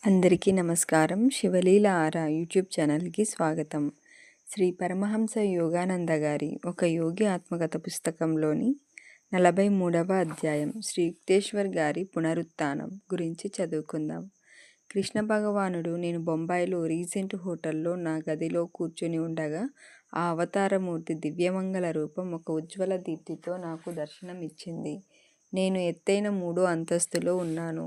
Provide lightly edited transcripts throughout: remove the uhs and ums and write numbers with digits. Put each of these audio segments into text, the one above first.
అందరికీ నమస్కారం. శివలీల ఆరా యూట్యూబ్ ఛానల్కి స్వాగతం. శ్రీ పరమహంస యోగానంద గారి ఒక యోగి ఆత్మకథ పుస్తకంలోని 43వ అధ్యాయం శ్రీ యుక్తేశ్వర్ గారి పునరుత్థానం గురించి చదువుకుందాం. కృష్ణ భగవానుడు నేను బొంబాయిలో రీసెంట్ హోటల్లో నా గదిలో కూర్చొని ఉండగా ఆ అవతారమూర్తి దివ్యమంగళ రూపం ఒక ఉజ్వల దీప్తితో నాకు దర్శనం ఇచ్చింది. నేను ఎత్తైన 3వ అంతస్తులో ఉన్నాను.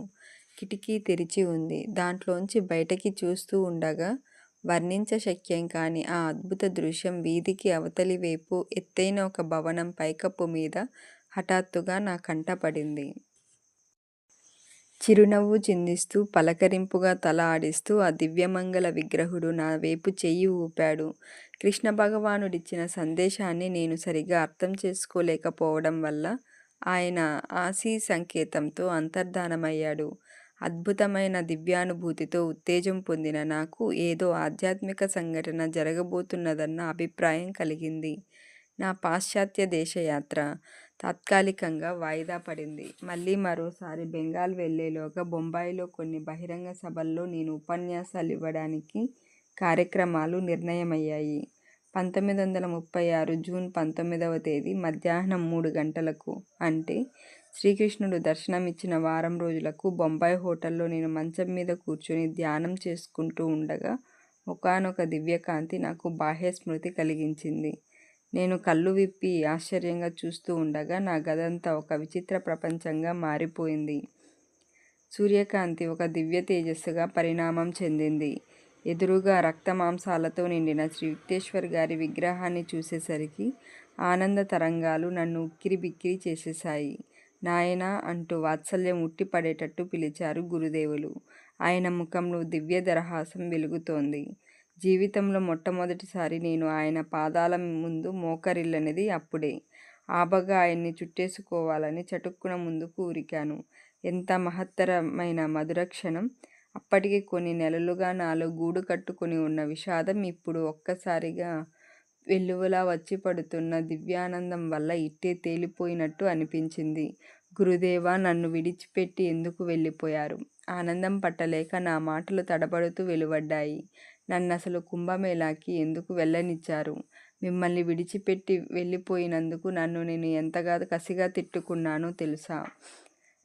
కిటికీ తెరిచి ఉంది. దాంట్లోంచి బయటకి చూస్తూ ఉండగా వర్ణించశక్యం కాని ఆ అద్భుత దృశ్యం వీధికి అవతలి వైపు ఎత్తైన ఒక భవనం పైకప్పు మీద హఠాత్తుగా నా కంటపడింది. చిరునవ్వు చిందిస్తూ పలకరింపుగా తల ఆడిస్తూ ఆ దివ్యమంగళ విగ్రహుడు నా వైపు చెయ్యి ఊపాడు. కృష్ణ భగవానుడిచ్చిన సందేశాన్ని నేను సరిగా అర్థం చేసుకోలేకపోవడం వల్ల ఆయన ఆశీ సంకేతంతో అంతర్ధానమయ్యాడు. అద్భుతమైన దివ్యానుభూతితో ఉత్తేజం పొందిన నాకు ఏదో ఆధ్యాత్మిక సంఘటన జరగబోతున్నదన్న అభిప్రాయం కలిగింది. నా పాశ్చాత్య దేశయాత్ర తాత్కాలికంగా వాయిదా పడింది. మళ్ళీ మరోసారి బెంగాల్ వెళ్లేలోగా బొంబాయిలో కొన్ని బహిరంగ సభల్లో నేను ఉపన్యాసాలు ఇవ్వడానికి కార్యక్రమాలు నిర్ణయమయ్యాయి. 1936 జూన్ 19వ తేదీ మధ్యాహ్నం 3 గంటలకు అంటే శ్రీకృష్ణుడు దర్శనమిచ్చిన వారం రోజులకు బొంబాయి హోటల్లో నేను మంచం మీద కూర్చొని ధ్యానం చేసుకుంటూ ఉండగా ఒకానొక దివ్యకాంతి నాకు బాహ్య స్మృతి కలిగించింది. నేను కళ్ళు విప్పి ఆశ్చర్యంగా చూస్తూ ఉండగా నా గదంతా ఒక విచిత్ర ప్రపంచంగా మారిపోయింది. సూర్యకాంతి ఒక దివ్య తేజస్సుగా పరిణామం చెందింది. ఎదురుగా రక్తమాంసాలతో నిండిన శ్రీ యుక్తేశ్వర్ గారి విగ్రహాన్ని చూసేసరికి ఆనంద తరంగాలు నన్ను ఉక్కిరిబిక్కిరి చేసేశాయి. నాయనా అంటూ వాత్సల్యం ఉట్టిపడేటట్టు పిలిచారు గురుదేవులు. ఆయన ముఖంలో దివ్య దరహాసం వెలుగుతోంది. జీవితంలో మొట్టమొదటిసారి నేను ఆయన పాదాల ముందు మోకరిల్లనిది అప్పుడే. ఆబగా ఆయన్ని చుట్టేసుకోవాలని చటుక్కున ముందుకు ఉరికాను. ఎంత మహత్తరమైన మధురక్షణం! అప్పటికి కొన్ని నెలలుగా నాలో గూడు కట్టుకుని ఉన్న విషాదం ఇప్పుడు ఒక్కసారిగా వెల్లువలా వచ్చి పడుతున్న దివ్యానందం వల్ల ఇట్టే తేలిపోయినట్టు అనిపించింది. గురుదేవా, నన్ను విడిచిపెట్టి ఎందుకు వెళ్ళిపోయారు? ఆనందం పట్టలేక నా మాటలు తడబడుతూ వెలువడ్డాయి. నన్నసలు కుంభమేళాకి ఎందుకు వెళ్ళనిచ్చారు? మిమ్మల్ని విడిచిపెట్టి వెళ్ళిపోయినందుకు నన్ను నేను ఎంతగా కసిగా తిట్టుకున్నానో తెలుసా?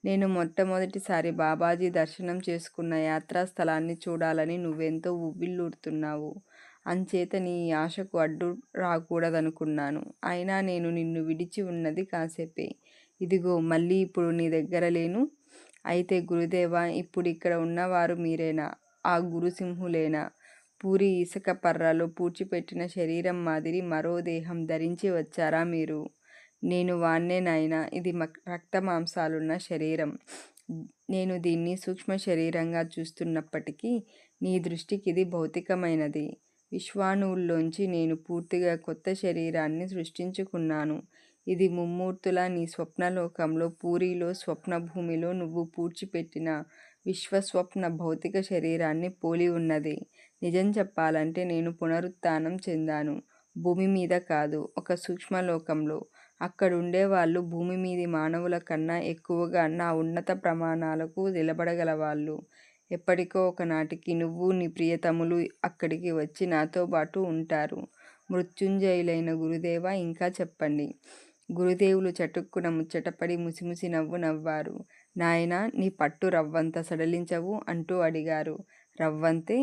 నేను మొట్టమొదటిసారి బాబాజీ దర్శనం చేసుకున్న యాత్రాస్థలాన్ని చూడాలని నువ్వెంతో ఉవ్విళ్ళూరుతున్నావు. అంచేత నీ ఆశకు అడ్డు రాకూడదనుకున్నాను. అయినా నేను నిన్ను విడిచి ఉన్నది కాసేపే. ఇదిగో మళ్ళీ ఇప్పుడు నీ దగ్గర లేను. అయితే గురుదేవా, ఇప్పుడిక్కడ ఉన్నవారు మీరేనా? ఆ గురుసింహులేనా? పూరి ఇసుక పర్రలో పూడ్చిపెట్టిన శరీరం మాదిరి మరో దేహం ధరించి వచ్చారా మీరు? నేను వాణ్ణే నాయనా. ఇది రక్త మాంసాలున్న శరీరం. నేను దీన్ని సూక్ష్మ శరీరంగా చూస్తున్నప్పటికీ నీ దృష్టికి ఇది భౌతికమైనది. విశ్వాణువుల్లోంచి నేను పూర్తిగా కొత్త శరీరాన్ని సృష్టించుకున్నాను. ఇది ముమ్మూర్తులా నీ స్వప్నలోకంలో పూరీలో స్వప్నభూమిలో నువ్వు పూడ్చిపెట్టిన విశ్వస్వప్న భౌతిక శరీరాన్ని పోలి ఉన్నది. నిజం చెప్పాలంటే నేను పునరుత్థానం చెందాను. భూమి మీద కాదు, ఒక సూక్ష్మలోకంలో. అక్కడుండేవాళ్ళు భూమి మీది మానవుల కన్నా ఎక్కువగా నా ఉన్నత ప్రమాణాలకు నిలబడగలవాళ్ళు. ఎప్పటికో ఒకనాటికి నువ్వు నీ ప్రియతములు అక్కడికి వచ్చి నాతోబాటు ఉంటారు. మృత్యుంజయులైన గురుదేవా, ఇంకా చెప్పండి. గురుదేవులు చటుక్కున ముచ్చటపడి ముసిముసి నవ్వు నవ్వారు. నాయనా, నీ పట్టు రవ్వంత సడలించవు అంటూ అడిగారు. రవ్వంతే?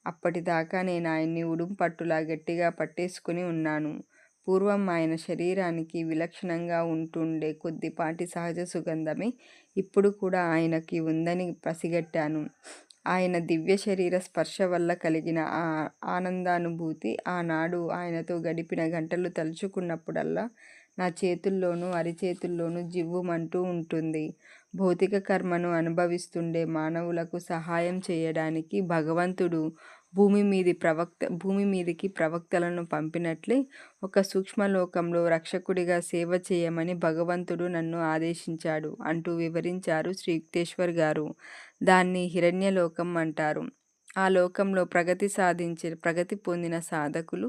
అప్పటిదాకా నేను ఆయన్ని ఉడుంపట్టులా గట్టిగా పట్టేసుకుని ఉన్నాను. పూర్వం ఆయన శరీరానికి విలక్షణంగా ఉంటుండే కొద్దిపాటి సహజ సుగంధమే ఇప్పుడు కూడా ఆయనకి ఉందని పసిగట్టాను. ఆయన దివ్య శరీర స్పర్శ వల్ల కలిగిన ఆ ఆనందానుభూతి, ఆనాడు ఆయనతో గడిపిన గంటలు తలుచుకున్నప్పుడల్లా నా చేతుల్లోనూ అరిచేతుల్లోనూ జివ్వుమంటూ ఉంటుంది. భౌతిక కర్మను అనుభవిస్తుండే మానవులకు సహాయం చేయడానికి భగవంతుడు భూమి మీదికి ప్రవక్తలను పంపినట్లే ఒక సూక్ష్మలోకంలో రక్షకుడిగా సేవ చేయమని భగవంతుడు నన్ను ఆదేశించాడు అంటూ వివరించారు శ్రీ యుక్తేశ్వర్ గారు. దాన్ని హిరణ్యలోకం అంటారు. ఆ లోకంలో ప్రగతి పొందిన సాధకులు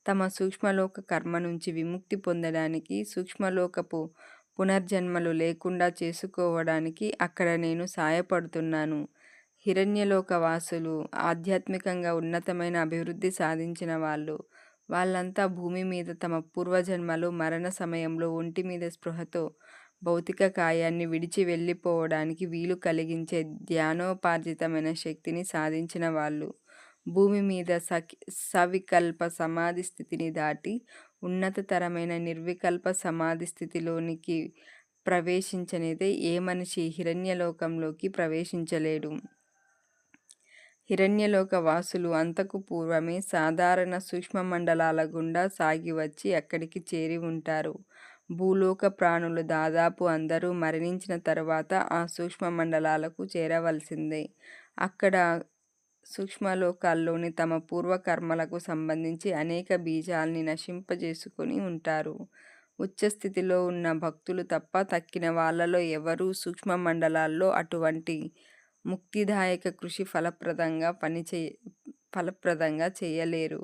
తమ సూక్ష్మలోక కర్మ నుంచి విముక్తి పొందడానికి, సూక్ష్మలోకపు పునర్జన్మలు లేకుండా చేసుకోవడానికి అక్కడ నేను సాయపడుతున్నాను. హిరణ్యలోకవాసులు ఆధ్యాత్మికంగా ఉన్నతమైన అభివృద్ధి సాధించిన వాళ్ళు. వాళ్ళంతా భూమి మీద తమ పూర్వజన్మలు మరణ సమయంలో ఒంటి మీద స్పృహతో భౌతిక కాయాన్ని విడిచి వెళ్ళిపోవడానికి వీలు కలిగించే ధ్యానోపార్జితమైన శక్తిని సాధించిన వాళ్ళు. భూమి మీద సవికల్ప సమాధి స్థితిని దాటి ఉన్నతతరమైన నిర్వికల్ప సమాధి స్థితిలోనికి ప్రవేశించనిదే ఏ మనిషి హిరణ్యలోకంలోకి ప్రవేశించలేడు. హిరణ్యలోక వాసులు అంతకు పూర్వమే సాధారణ సూక్ష్మమండలాల గుండా సాగి వచ్చి అక్కడికి చేరి ఉంటారు. భూలోక ప్రాణులు దాదాపు అందరూ మరణించిన తరువాత ఆ సూక్ష్మమండలాలకు చేరవలసిందే. అక్కడ సూక్ష్మలోకాల్లోని తమ పూర్వకర్మలకు సంబంధించి అనేక బీజాల్ని నశింపజేసుకొని ఉంటారు. ఉచ్చస్థితిలో ఉన్న భక్తులు తప్ప తక్కిన వాళ్ళలో ఎవరూ సూక్ష్మమండలాల్లో అటువంటి ముక్తిదాయక కృషి ఫలప్రదంగా చేయలేరు.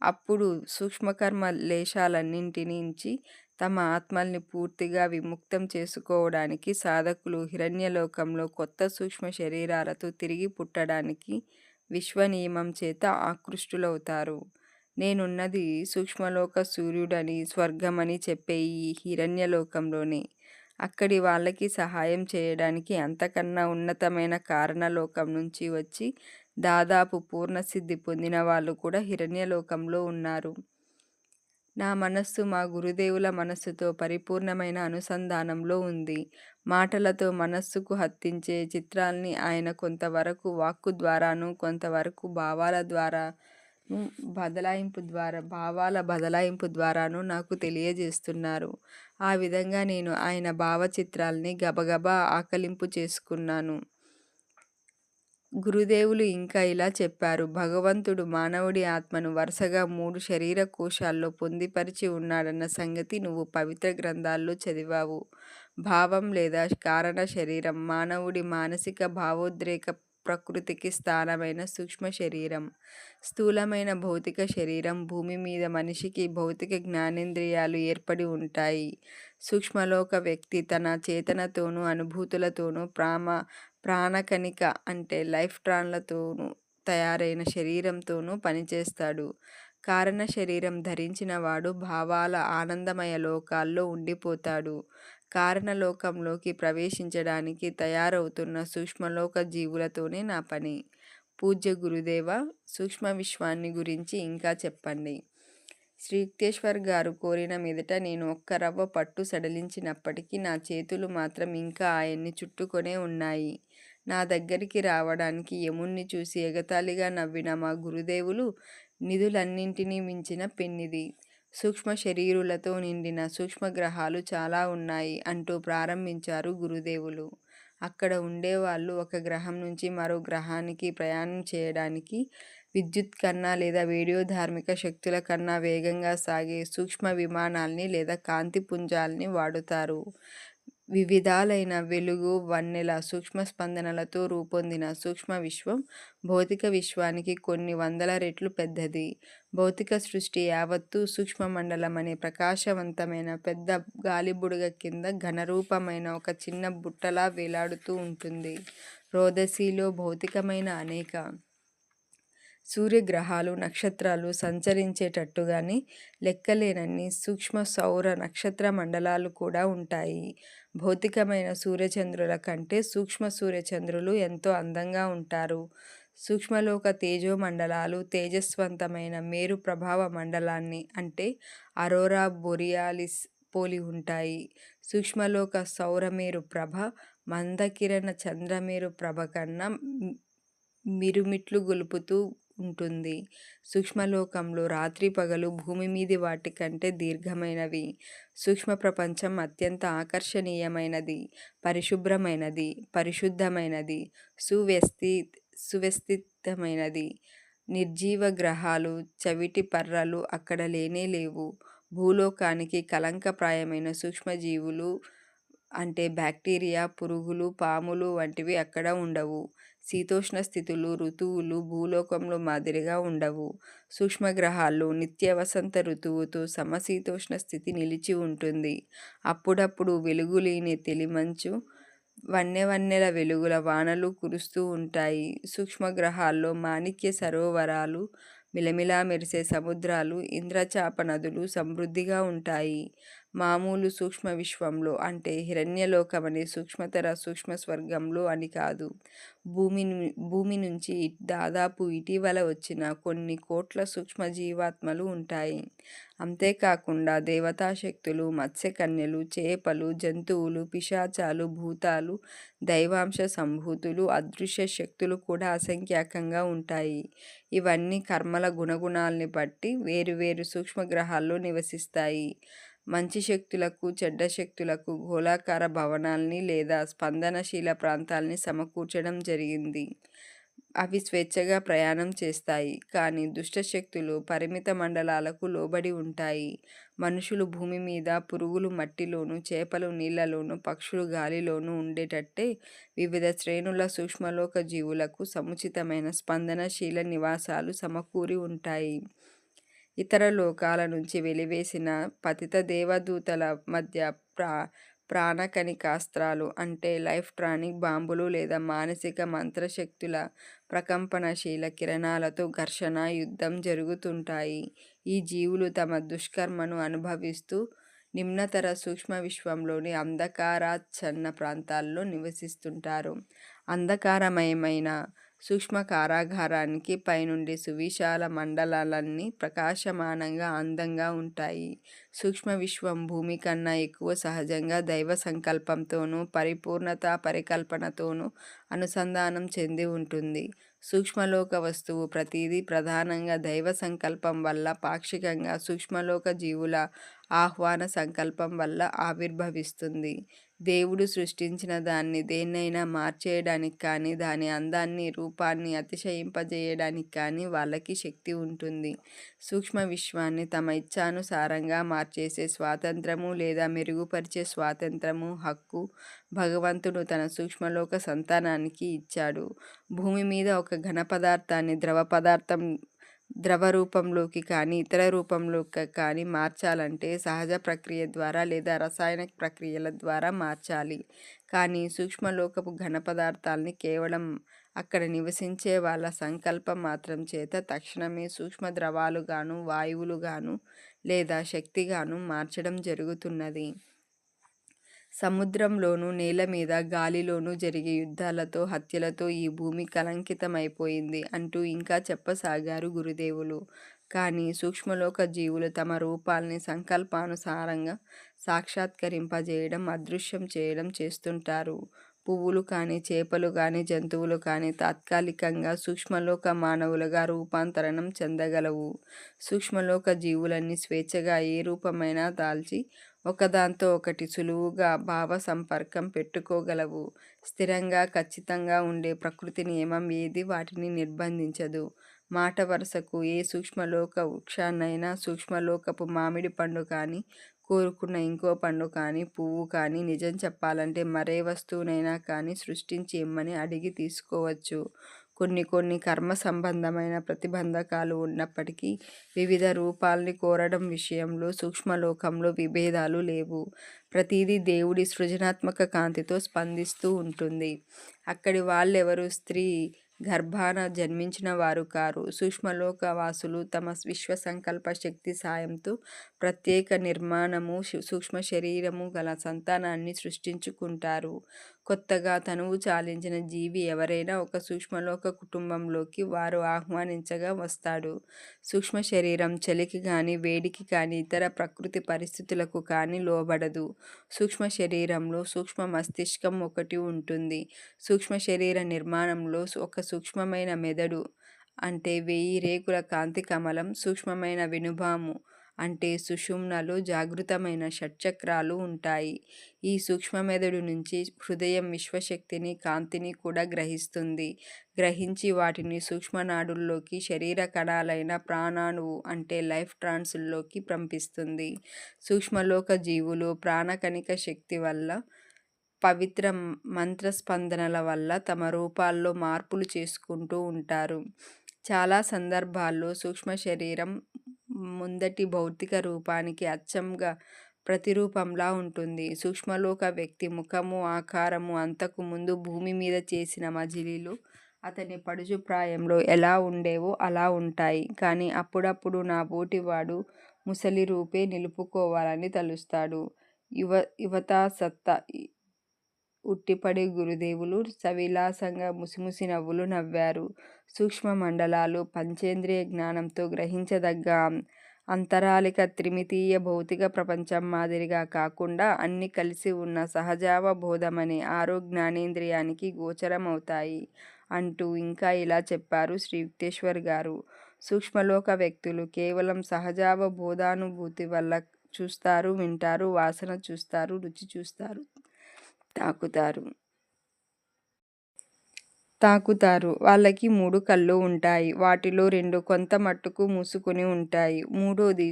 అప్పుడు సూక్ష్మకర్మ లేశాలన్నింటి నుంచి తమ ఆత్మల్ని పూర్తిగా విముక్తం చేసుకోవడానికి సాధకులు హిరణ్యలోకంలో కొత్త సూక్ష్మ శరీరాలతో తిరిగి పుట్టడానికి విశ్వనియమం చేత ఆకృష్టులవుతారు. నేనున్నది సూక్ష్మలోక సూర్యుడని స్వర్గమని చెప్పే ఈ హిరణ్యలోకంలోనే. అక్కడి వాళ్ళకి సహాయం చేయడానికి అంతకన్నా ఉన్నతమైన కారణలోకం నుంచి వచ్చి దాదాపు పూర్ణసిద్ధి పొందిన వాళ్ళు కూడా హిరణ్యలోకంలో ఉన్నారు. నా మనస్సు మా గురుదేవుల మనస్సుతో పరిపూర్ణమైన అనుసంధానంలో ఉంది. మాటలతో మనస్సుకు హత్తించే చిత్రాల్ని ఆయన కొంతవరకు వాక్కు ద్వారాను, కొంతవరకు భావాల బదలాయింపు ద్వారాను నాకు తెలియజేస్తున్నారు. ఆ విధంగా నేను ఆయన భావచిత్రాల్ని గబగబా ఆకలింపు చేసుకున్నాను. గురుదేవులు ఇంకా ఇలా చెప్పారు. భగవంతుడు మానవుడి ఆత్మను వరుసగా 3 శరీర కోశాల్లో పొందిపరిచి ఉన్నాడన్న సంగతి నువ్వు పవిత్ర గ్రంథాల్లో చదివావు. భావం లేదా కారణ శరీరం మానవుడి మానసిక భావోద్రేక ప్రకృతికి స్థానమైన సూక్ష్మ శరీరం. స్థూలమైన భౌతిక శరీరం భూమి మీద మనిషికి భౌతిక జ్ఞానేంద్రియాలు ఏర్పడి ఉంటాయి. సూక్ష్మలోక వ్యక్తి తన చేతనతోనూ అనుభూతులతోనూ ప్రాణకణిక అంటే లైఫ్ ట్రాన్లతోనూ తయారైన శరీరంతోనూ పనిచేస్తాడు. కారణ శరీరం ధరించిన వాడు భావాల ఆనందమయ లోకాల్లో ఉండిపోతాడు. కారణలోకంలోకి ప్రవేశించడానికి తయారవుతున్న సూక్ష్మలోక జీవులతోనే నా పని. పూజ్య గురుదేవ, సూక్ష్మ విశ్వాన్ని గురించి ఇంకా చెప్పండి. శ్రీ యుక్తేశ్వర్ గారు కోరిన మీదట నేను ఒక్క రవ్వ పట్టు సడలించినప్పటికీ నా చేతులు మాత్రం ఇంకా ఆయన్ని చుట్టుకొనే ఉన్నాయి. నా దగ్గరికి రావడానికి యముణ్ణి చూసి ఎగతాళిగా నవ్విన మా గురుదేవులు నిధులన్నింటినీ మించిన పెన్నిది. సూక్ష్మ శరీరులతో నిండిన సూక్ష్మగ్రహాలు చాలా ఉన్నాయి అంటూ ప్రారంభించారు గురుదేవులు. అక్కడ ఉండేవాళ్ళు ఒక గ్రహం నుంచి మరో గ్రహానికి ప్రయాణం చేయడానికి విద్యుత్ కన్నా లేదా రేడియోధార్మిక శక్తుల కన్నా వేగంగా సాగే సూక్ష్మ విమానాల్ని లేదా కాంతి పుంజాల్ని వాడుతారు. వివిధాలైన వెలుగు, వన్నెల సూక్ష్మ స్పందనలతో రూపొందిన సూక్ష్మ విశ్వం భౌతిక విశ్వానికి కొన్ని వందల రెట్లు పెద్దది. భౌతిక సృష్టి యావత్తూ సూక్ష్మమండలం అనే ప్రకాశవంతమైన పెద్ద గాలిబుడగ కింద ఘనరూపమైన ఒక చిన్న బుట్టలా వేలాడుతూ ఉంటుంది. రోదసీలో భౌతికమైన అనేక సూర్యగ్రహాలు, నక్షత్రాలు సంచరించేటట్టుగానే లెక్కలేనన్ని సూక్ష్మ సౌర నక్షత్ర మండలాలు కూడా ఉంటాయి. భౌతికమైన సూర్యచంద్రుల కంటే సూక్ష్మ సూర్యచంద్రులు ఎంతో అందంగా ఉంటారు. సూక్ష్మలోక తేజోమండలాలు తేజస్వంతమైన మేరు ప్రభావ మండలాన్ని అంటే అరోరా బొరియాలిస్ పోలి ఉంటాయి. సూక్ష్మలోక సౌరమేరు ప్రభ మందకిరణ చంద్రమేరు ప్రభ కన్నా మిరుమిట్లు గొలుపుతూ ఉంటుంది. సూక్ష్మలోకంలో రాత్రి పగలు భూమి మీది వాటి కంటే దీర్ఘమైనవి. సూక్ష్మ ప్రపంచం అత్యంత ఆకర్షణీయమైనది, పరిశుభ్రమైనది, పరిశుద్ధమైనది, సువ్యవస్థితమైనది. నిర్జీవ గ్రహాలు, చవిటి పర్రలు అక్కడ లేనేలేవు. భూలోకానికి కళంకప్రాయమైన సూక్ష్మజీవులు అంటే బ్యాక్టీరియా, పురుగులు, పాములు వంటివి అక్కడ ఉండవు. శీతోష్ణ స్థితులు, ఋతువులు భూలోకంలో మాదిరిగా ఉండవు. సూక్ష్మగ్రహాల్లో నిత్య వసంత ఋతువుతో సమశీతోష్ణ స్థితి నిలిచి ఉంటుంది. అప్పుడప్పుడు వెలుగులేని తెలిమంచు, వన్నెల వెలుగుల వానలు కురుస్తూ ఉంటాయి. సూక్ష్మగ్రహాల్లో మాణిక్య సరోవరాలు, మిలమిలా మెరిసే సముద్రాలు, ఇంద్రచాప నదులు సమృద్ధిగా ఉంటాయి. మామూలు సూక్ష్మ విశ్వంలో అంటే హిరణ్యలోకమనే సూక్ష్మతర సూక్ష్మ స్వర్గంలో అని కాదు. భూమి నుంచి దాదాపు ఇటీవల వచ్చిన కొన్ని కోట్ల సూక్ష్మజీవాత్మలు ఉంటాయి. అంతేకాకుండా దేవతాశక్తులు, మత్స్యకన్యలు, చేపలు, జంతువులు, పిశాచాలు, భూతాలు, దైవాంశ సంభూతులు, అదృశ్య శక్తులు కూడా అసంఖ్యాకంగా ఉంటాయి. ఇవన్నీ కర్మల గుణగుణాల్ని బట్టి వేరువేరు సూక్ష్మగ్రహాల్లో నివసిస్తాయి. మంచి శక్తులకు, చెడ్డ శక్తులకు గోళాకార భవనాల్ని లేదా స్పందనశీల ప్రాంతాల్ని సమకూర్చడం జరిగింది. అవి స్వేచ్ఛగా ప్రయాణం చేస్తాయి. కానీ దుష్టశక్తులు పరిమిత మండలాలకు లోబడి ఉంటాయి. మనుషులు భూమి మీద, పురుగులు మట్టిలోనూ, చేపలు నీళ్లలోనూ, పక్షులు గాలిలోనూ ఉండేటట్టే వివిధ శ్రేణుల సూక్ష్మలోక జీవులకు సముచితమైన స్పందనశీల నివాసాలు సమకూరి ఉంటాయి. ఇతర లోకాల నుంచి వెలివేసిన పతిత దేవదూతల మధ్య ప్రాణకణికాస్త్రాలు అంటే లైఫ్ట్రానిక్ బాంబులు లేదా మానసిక మంత్రశక్తుల ప్రకంపనశీల కిరణాలతో ఘర్షణ, యుద్ధం జరుగుతుంటాయి. ఈ జీవులు తమ దుష్కర్మను అనుభవిస్తూ నిమ్నతర సూక్ష్మ విశ్వంలోని అంధకారాచ్ఛన్న ప్రాంతాల్లో నివసిస్తుంటారు. అంధకారమయమైన సూక్ష్మ కారాగారానికి పైనుండి సువిశాల మండలాలన్నీ ప్రకాశమానంగా అందంగా ఉంటాయి. సూక్ష్మ విశ్వం భూమి కన్నా ఎక్కువ సహజంగా దైవ సంకల్పంతోనూ, పరిపూర్ణతా పరికల్పనతోనూ అనుసంధానం చెంది ఉంటుంది. సూక్ష్మలోక వస్తువు ప్రతిదీ ప్రధానంగా దైవ సంకల్పం వల్ల, పాక్షికంగా సూక్ష్మలోక జీవుల ఆహ్వాన సంకల్పం వల్ల ఆవిర్భవిస్తుంది. దేవుడు సృష్టించిన దాన్ని దేన్నైనా మార్చేయడానికి కానీ, దాని అందాన్ని, రూపాన్ని అతిశయింపజేయడానికి కానీ వాళ్ళకి శక్తి ఉంటుంది. సూక్ష్మ విశ్వాన్ని తమ ఇచ్ఛానుసారంగా మార్చేసే స్వాతంత్రము లేదా మెరుగుపరిచే స్వాతంత్రము, హక్కు భగవంతుడు తన సూక్ష్మలోక సంతానానికి ఇచ్చాడు. భూమి మీద ఒక ఘన పదార్థాన్ని ద్రవ రూపంలోకి కానీ, ఇతర రూపంలోకి కానీ మార్చాలంటే సహజ ప్రక్రియ ద్వారా లేదా రసాయన ప్రక్రియల ద్వారా మార్చాలి. కానీ సూక్ష్మలోకపు ఘన పదార్థాల్ని కేవలం అక్కడ నివసించే వాళ్ళ సంకల్పం మాత్రం చేత తక్షణమే సూక్ష్మ ద్రవాలుగాను, వాయువులుగాను లేదా శక్తిగాను మార్చడం జరుగుతున్నది. సముద్రంలోనూ, నేల మీద, గాలిలోనూ జరిగే యుద్ధాలతో, హత్యలతో ఈ భూమి కళంకితమైపోయింది అంటూ ఇంకా చెప్పసాగారు గురుదేవులు. కానీ సూక్ష్మలోక జీవులు తమ రూపాల్ని సంకల్పానుసారంగా సాక్షాత్కరింపజేయడం, అదృశ్యం చేయడం చేస్తుంటారు. పువ్వులు కానీ, చేపలు కానీ, జంతువులు కానీ తాత్కాలికంగా సూక్ష్మలోక మానవులుగా రూపాంతరణం చెందగలవు. సూక్ష్మలోక జీవులన్నీ స్వేచ్ఛగా ఏ రూపమైనా దాల్చి ఒకదాంతో ఒకటి సులువుగా భావ సంపర్కం పెట్టుకోగలవు. స్థిరంగా, ఖచ్చితంగా ఉండే ప్రకృతి నియమం ఏదీ వాటిని నిర్బంధించదు. మాట వరుసకు ఏ సూక్ష్మలోక వృక్షాన్నైనా, సూక్ష్మలోకపు మామిడి పండు కానీ, కోరుకున్న ఇంకో పండు కానీ, పువ్వు కానీ, నిజం చెప్పాలంటే మరే వస్తువునైనా కానీ సృష్టించి ఇమ్మని అడిగి తీసుకోవచ్చు. కొన్ని కర్మ సంబంధమైన ప్రతిబంధకాలు ఉన్నప్పటికీ వివిధ రూపాల్ని కోరడం విషయంలో సూక్ష్మలోకంలో విభేదాలు లేవు. ప్రతిదీ దేవుడి సృజనాత్మక కాంతితో స్పందిస్తూ ఉంటుంది. అక్కడి వాళ్ళెవరూ స్త్రీ గర్భాన జన్మించిన వారు కారు. సూక్ష్మలోక వాసులు తమ విశ్వసంకల్ప శక్తి సాయంతో ప్రత్యేక నిర్మాణము, సూక్ష్మ శరీరము గల సంతానాన్ని సృష్టించుకుంటారు. కొత్తగా తనువు చాలించిన జీవి ఎవరైనా ఒక సూక్ష్మలోక కుటుంబంలోకి వారు ఆహ్వానించగా వస్తాడు. సూక్ష్మ శరీరం చలికి కానీ, వేడికి కానీ, ఇతర ప్రకృతి పరిస్థితులకు కానీ లోబడదు. సూక్ష్మ శరీరంలో సూక్ష్మ మస్తిష్కం ఒకటి ఉంటుంది. సూక్ష్మ శరీర నిర్మాణంలో ఒక సూక్ష్మమైన మెదడు అంటే 1000 రేకుల కాంతి కమలం, సూక్ష్మమైన వెనుబాము అంటే సుషుమ్నలు, జాగృతమైన షట్చక్రాలు ఉంటాయి. ఈ సూక్ష్మ మెదడు నుంచి హృదయం విశ్వశక్తిని, కాంతిని కూడా గ్రహిస్తుంది. గ్రహించి వాటిని సూక్ష్మనాడుల్లోకి, శరీర కణాలైన ప్రాణాణువు అంటే లైఫ్ ట్రాన్స్లోకి పంపిస్తుంది. సూక్ష్మలోక జీవులు ప్రాణకణిక శక్తి వల్ల, పవిత్ర మంత్రస్పందనల వల్ల తమ రూపాల్లో మార్పులు చేసుకుంటూ ఉంటారు. చాలా సందర్భాల్లో సూక్ష్మ శరీరం ముందటి భౌతిక రూపానికి అచ్చంగా ప్రతిరూపంలా ఉంటుంది. సూక్ష్మలోక వ్యక్తి ముఖము, ఆకారము అంతకు ముందు భూమి మీద చేసిన మజిలీలు అతని పడుచు ప్రాయంలో ఎలా ఉండేవో అలా ఉంటాయి. కానీ అప్పుడప్పుడు నా బోటివాడు ముసలి రూపే నిలుపుకోవాలని తలుస్తాడు. యువతాసత్తా ఉట్టిపడి గురుదేవులు సవిలాసంగా ముసిముసి నవ్వులు నవ్వారు. సూక్ష్మ మండలాలు పంచేంద్రియ జ్ఞానంతో గ్రహించదగ్గ అంతరాళిక త్రిమితీయ భౌతిక ప్రపంచం మాదిరిగా కాకుండా అన్నీ కలిసి ఉన్న సహజావబోధమనే ఆరో జ్ఞానేంద్రియానికి గోచరమవుతాయి అంటూ ఇంకా ఇలా చెప్పారు శ్రీ యుక్తేశ్వర్ గారు. సూక్ష్మలోక వ్యక్తులు కేవలం సహజావబోధానుభూతి వల్ల చూస్తారు, వింటారు, వాసన చూస్తారు, రుచి చూస్తారు, తాకుతారు. వాళ్ళకి 3 కళ్ళు ఉంటాయి. వాటిలో 2 కొంత మట్టుకు మూసుకుని ఉంటాయి. మూడోది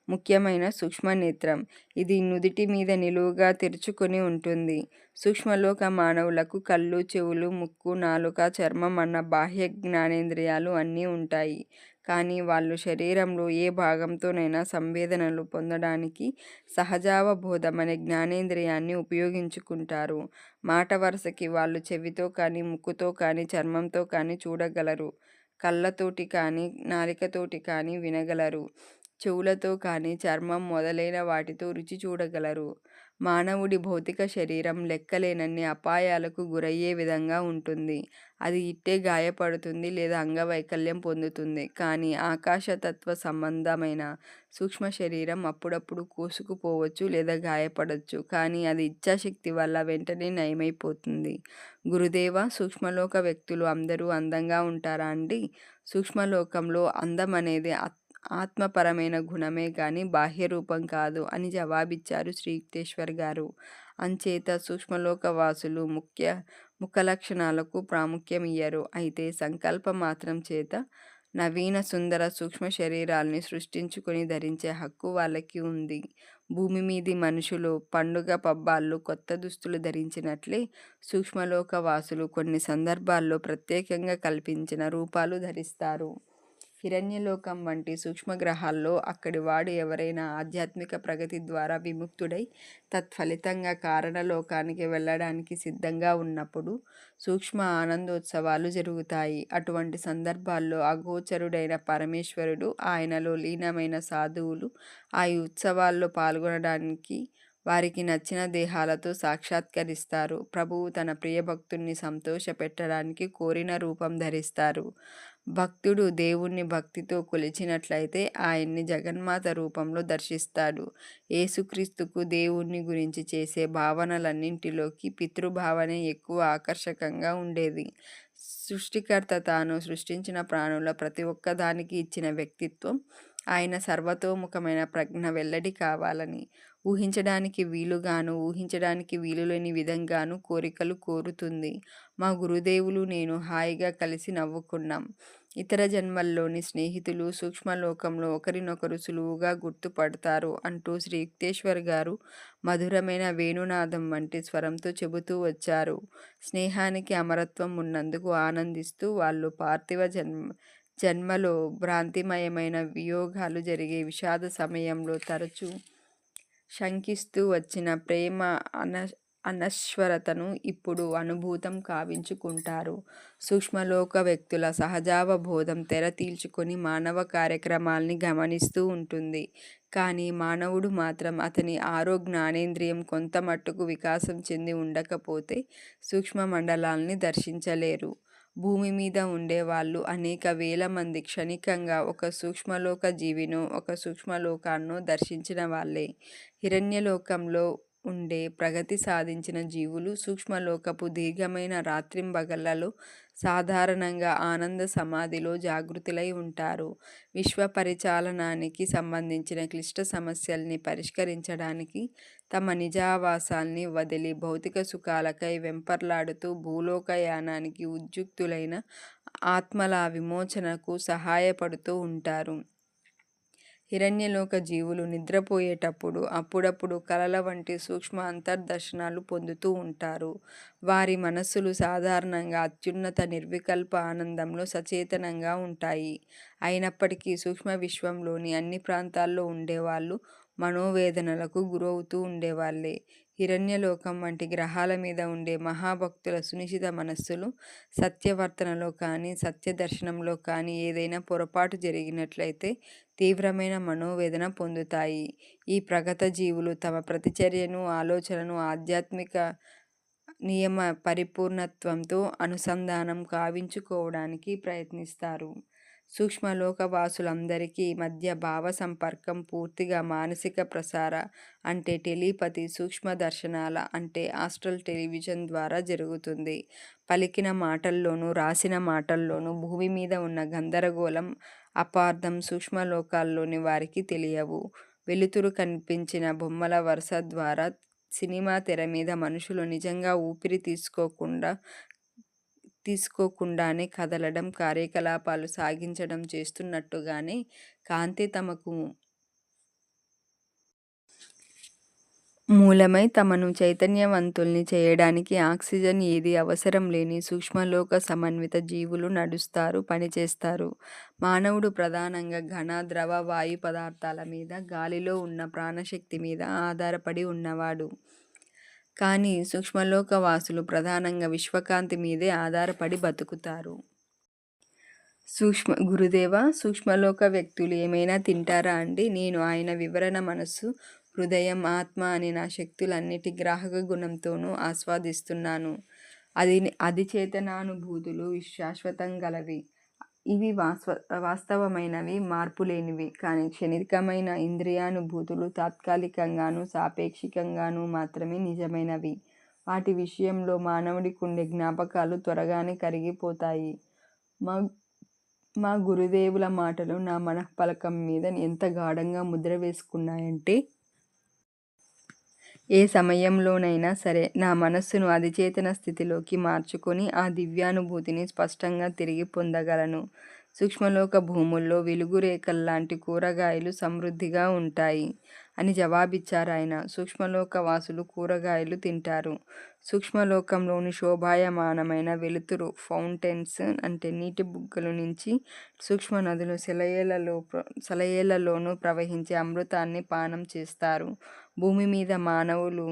ముఖ్యమైన సూక్ష్మనేత్రం. ఇది నుదిటి మీద నిలువుగా తెరుచుకుని ఉంటుంది. సూక్ష్మలోక మానవులకు కళ్ళు, చెవులు, ముక్కు, నాలుక, చర్మం అన్న బాహ్య జ్ఞానేంద్రియాలు అన్నీ ఉంటాయి. కానీ వాళ్ళు శరీరంలో ఏ భాగంతోనైనా సంవేదనలు పొందడానికి సహజావబోధమనే జ్ఞానేంద్రియాన్ని ఉపయోగించుకుంటారు. మాట వరసకి వాళ్ళు చెవితో కానీ, ముక్కుతో కానీ, చర్మంతో కానీ చూడగలరు. కళ్ళతోటి కానీ, నాలికతోటి కానీ వినగలరు. చెవులతో కానీ, చర్మం మొదలైన వాటితో రుచి చూడగలరు. మానవుడి భౌతిక శరీరం లెక్కలేనన్ని అపాయాలకు గురయ్యే విధంగా ఉంటుంది. అది ఇట్టే గాయపడుతుంది లేదా అంగవైకల్యం పొందుతుంది. కానీ ఆకాశతత్వ సంబంధమైన సూక్ష్మ శరీరం అప్పుడప్పుడు కోసుకుపోవచ్చు లేదా గాయపడవచ్చు. కానీ అది ఇచ్ఛాశక్తి వల్ల వెంటనే నయమైపోతుంది. గురుదేవ, సూక్ష్మలోక వ్యక్తులు అందరూ అందంగా ఉంటారా అండి? సూక్ష్మలోకంలో అందం అనేది ఆత్మపరమైన గుణమే గాని బాహ్య రూపం కాదు అని జవాబిచ్చారు శ్రీ యుక్తేశ్వర్ గారు. అంచేత సూక్ష్మలోక వాసులు ముఖలక్షణాలకు ప్రాముఖ్యమియ్యరు. అయితే సంకల్ప మాత్రం చేత నవీన సుందర సూక్ష్మ శరీరాల్ని సృష్టించుకుని ధరించే హక్కు వాళ్ళకి ఉంది. భూమి మీది మనుషులు పండుగ పబ్బాల్లో కొత్త దుస్తులు ధరించినట్లే సూక్ష్మలోక వాసులు కొన్ని సందర్భాల్లో ప్రత్యేకంగా కల్పించిన రూపాలు ధరిస్తారు. హిరణ్యలోకం వంటి సూక్ష్మగ్రహాల్లో అక్కడి వాడు ఎవరైనా ఆధ్యాత్మిక ప్రగతి ద్వారా విముక్తుడై తత్ఫలితంగా కారణలోకానికి వెళ్ళడానికి సిద్ధంగా ఉన్నప్పుడు సూక్ష్మ ఆనందోత్సవాలు జరుగుతాయి. అటువంటి సందర్భాల్లో అగోచరుడైన పరమేశ్వరుడు, ఆయనలో లీనమైన సాధువులు ఆ ఉత్సవాల్లో పాల్గొనడానికి వారికి నచ్చిన దేహాలతో సాక్షాత్కరిస్తారు. ప్రభువు తన ప్రియభక్తుణ్ణి సంతోషపెట్టడానికి కోరిన రూపం ధరిస్తారు. భక్తుడు దేవుణ్ణి భక్తితో కొలిచినట్లయితే ఆయన్ని జగన్మాత రూపంలో దర్శిస్తాడు. యేసుక్రీస్తుకు దేవుణ్ణి గురించి చేసే భావనలన్నింటిలోకి పితృభావనే ఎక్కువ ఆకర్షకంగా ఉండేది. సృష్టికర్త తాను సృష్టించిన ప్రాణుల ప్రతి ఒక్కదానికి ఇచ్చిన వ్యక్తిత్వం, ఆయన సర్వతోముఖమైన ప్రజ్ఞ వెల్లడి కావాలని, ఊహించడానికి వీలుగాను, ఊహించడానికి వీలులేని విధంగాను కోరికలు కోరుతుంది. మా గురుదేవులు నేను హాయిగా కలిసి నవ్వుకున్నాం. ఇతర జన్మల్లోని స్నేహితులు సూక్ష్మలోకంలో ఒకరినొకరు సులువుగా గుర్తుపడతారు అంటూ శ్రీ యుక్తేశ్వర్ గారు మధురమైన వేణునాదం వంటి స్వరంతో చెబుతూ వచ్చారు. స్నేహానికి అమరత్వం ఉన్నందుకు ఆనందిస్తూ వాళ్ళు పార్థివ జన్మలో భ్రాంతిమయమైన వియోగాలు జరిగే విషాద సమయంలో తరచూ శంకిస్తూ వచ్చిన ప్రేమ అనశ్వరతను ఇప్పుడు అనుభూతం కావించుకుంటారు. సూక్ష్మలోక వ్యక్తుల సహజావబోధం తెర తీల్చుకొని మానవ కార్యక్రమాల్ని గమనిస్తూ ఉంటుంది. కానీ మానవుడు మాత్రం అతని ఆరో జ్ఞానేంద్రియం కొంత మట్టుకు వికాసం చెంది ఉండకపోతే సూక్ష్మ మండలాల్ని దర్శించలేరు. భూమి మీద ఉండేవాళ్ళు అనేక వేల మంది క్షణికంగా ఒక సూక్ష్మలోక జీవినో, ఒక సూక్ష్మలోకాన్నో దర్శించిన వాళ్ళే. హిరణ్యలోకంలో ఉండే ప్రగతి సాధించిన జీవులు సూక్ష్మలోకపు దీర్ఘమైన రాత్రింబగళ్లలో సాధారణంగా ఆనంద సమాధిలో జాగృతులై ఉంటారు. విశ్వ పరిచాలనానికి సంబంధించిన క్లిష్ట సమస్యల్ని పరిష్కరించడానికి తమ నిజావాసాల్ని వదిలి భౌతిక సుఖాలకై వెంపర్లాడుతూ భూలోకయానానికి ఉద్యుక్తులైన ఆత్మల విమోచనకు సహాయపడుతూ ఉంటారు. హిరణ్యలోక జీవులు నిద్రపోయేటప్పుడు అప్పుడప్పుడు కలల వంటి సూక్ష్మ అంతర్దర్శనాలు పొందుతూ ఉంటారు. వారి మనస్సులు సాధారణంగా అత్యున్నత నిర్వికల్ప ఆనందంలో సచేతనంగా ఉంటాయి. అయినప్పటికీ సూక్ష్మ విశ్వంలోని అన్ని ప్రాంతాల్లో ఉండేవాళ్ళు మనోవేదనలకు గురవుతూ ఉండేవాళ్ళే. హిరణ్యలోకం వంటి గ్రహాల మీద ఉండే మహాభక్తుల సునిశిత మనస్సులు సత్యవర్తనలో కానీ, సత్యదర్శనంలో కానీ ఏదైనా పొరపాటు జరిగినట్లయితే తీవ్రమైన మనోవేదన పొందుతాయి. ఈ ప్రగత జీవులు తమ ప్రతిచర్యను, ఆలోచనను ఆధ్యాత్మిక నియమ పరిపూర్ణత్వంతో అనుసంధానం కావించుకోవడానికి ప్రయత్నిస్తారు. సూక్ష్మలోక వాసులందరికీ మధ్య భావ సంపర్కం పూర్తిగా మానసిక ప్రసార అంటే టెలిపతి, సూక్ష్మ దర్శనాల అంటే ఆస్ట్రల్ టెలివిజన్ ద్వారా జరుగుతుంది. పలికిన మాటల్లోనూ, రాసిన మాటల్లోనూ భూమి మీద ఉన్న గందరగోళం, అపార్థం సూక్ష్మలోకాల్లోని వారికి తెలియవు. వెలుతురు కనిపించిన బొమ్మల వరుస ద్వారా సినిమా తెర మీద మనుషులు నిజంగా ఊపిరి తీసుకోకుండానే కదలడం, కార్యకలాపాలు సాగించడం చేస్తున్నట్టుగానే కాంతి తమకు మూలమై తమను చైతన్యవంతుల్ని చేయడానికి ఆక్సిజన్ ఏదీ అవసరం లేని సూక్ష్మలోక సమన్విత జీవులు నడుస్తారు, పనిచేస్తారు. మానవుడు ప్రధానంగా ఘన, ద్రవ, వాయు పదార్థాల మీద, గాలిలో ఉన్న ప్రాణశక్తి మీద ఆధారపడి ఉన్నవాడు. కానీ సూక్ష్మలోక వాసులు ప్రధానంగా విశ్వకాంతి మీదే ఆధారపడి బతుకుతారు. గురుదేవా, సూక్ష్మలోక వ్యక్తులు ఏమైనా తింటారా అండి? నేను ఆయన వివరణ మనస్సు, హృదయం, ఆత్మ అనే నా శక్తులన్నిటి గ్రాహక గుణంతోనూ ఆస్వాదిస్తున్నాను. అధిచేతనానుభూతులు శాశ్వతం గలవి. ఇవి వాస్తవమైనవి, మార్పులేనివి. కానీ క్షణికమైన ఇంద్రియానుభూతులు తాత్కాలికంగానూ, సాపేక్షికంగానూ మాత్రమే నిజమైనవి. వాటి విషయంలో మానవుడికుండే జ్ఞాపకాలు త్వరగానే కరిగిపోతాయి. మా గురుదేవుల మాటలు నా మనఃపలకం మీద ఎంత గాఢంగా ముద్ర వేసుకున్నాయంటే, ఏ సమయంలోనైనా సరే నా మనస్సును అధిచేతన స్థితిలోకి మార్చుకొని ఆ దివ్యానుభూతిని స్పష్టంగా తిరిగి పొందగలను. సూక్ష్మలోక భూముల్లో వెలుగురేఖల్లాంటి కూరగాయలు సమృద్ధిగా ఉంటాయి అని జవాబిచ్చారాయన. సూక్ష్మలోక వాసులు కూరగాయలు తింటారు. సూక్ష్మలోకంలోని శోభాయమానమైన వెలుతురు ఫౌంటైన్స్ అంటే నీటి బుగ్గలు నుంచి సూక్ష్మ నదులు సెలయేళ్లలోనూ ప్రవహించే అమృతాన్ని పానం చేస్తారు. భూమి మీద మానవులు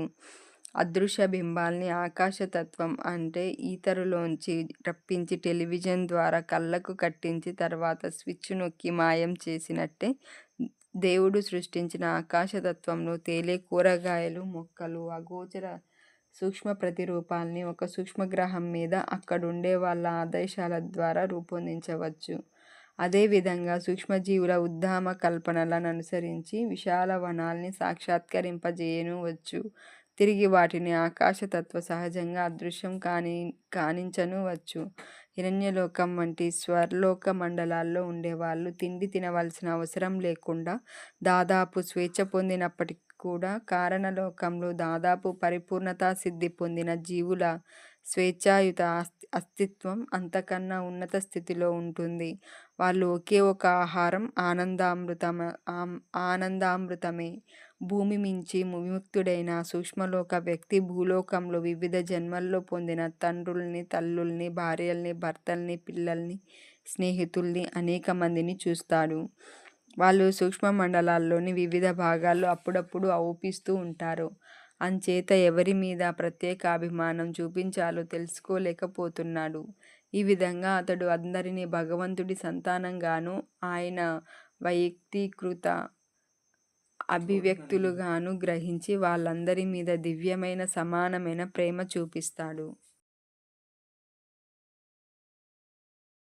అదృశ్య బింబాల్ని ఆకాశతత్వం అంటే ఈథరులోంచి రప్పించి టెలివిజన్ ద్వారా కళ్ళకు కట్టించి తర్వాత స్విచ్ నొక్కి మాయం చేసినట్టే దేవుడు సృష్టించిన ఆకాశతత్వంలో తేలే కూరగాయలు, మొక్కలు అగోచర సూక్ష్మ ప్రతిరూపాల్ని ఒక సూక్ష్మగ్రహం మీద అక్కడుండే వాళ్ళ ఆదేశాల ద్వారా రూపొందించవచ్చు. అదేవిధంగా సూక్ష్మజీవుల ఉద్దామ కల్పనలను అనుసరించి విశాల వనాల్ని సాక్షాత్కరింపజేయనూవచ్చు. తిరిగి వాటిని ఆకాశతత్వ సహజంగా అదృశ్యం కానించనూవచ్చు. హిరణ్యలోకం వంటి స్వర్లోక మండలాల్లో ఉండేవాళ్ళు తిండి తినవలసిన అవసరం లేకుండా దాదాపు స్వేచ్ఛ పొందినప్పటికీ కూడా కారణలోకంలో దాదాపు పరిపూర్ణతా సిద్ధి పొందిన జీవుల స్వేచ్ఛాయుత అస్తిత్వం అంతకన్నా ఉన్నత స్థితిలో ఉంటుంది. వాళ్ళు ఒకే ఒక ఆహారం ఆనందామృతమే. భూమి మించి విముక్తుడైన సూక్ష్మలోక వ్యక్తి భూలోకంలో వివిధ జన్మల్లో పొందిన తండ్రుల్ని, తల్లుల్ని, భార్యల్ని, భర్తల్ని, పిల్లల్ని, స్నేహితుల్ని అనేక మందిని చూస్తాడు. వాళ్ళు సూక్ష్మ మండలాల్లోని వివిధ భాగాల్లో అప్పుడప్పుడు ఔపిస్తూ ఉంటారు. అంచేత ఎవరి మీద ప్రత్యేక అభిమానం చూపించాలో తెలుసుకోలేకపోతున్నాడు. ఈ విధంగా అతడు అందరినీ భగవంతుడి సంతానంగానూ, ఆయన వైయక్తీకృత అభివ్యక్తులుగానూ గ్రహించి వాళ్ళందరి మీద దివ్యమైన సమానమైన ప్రేమ చూపిస్తాడు.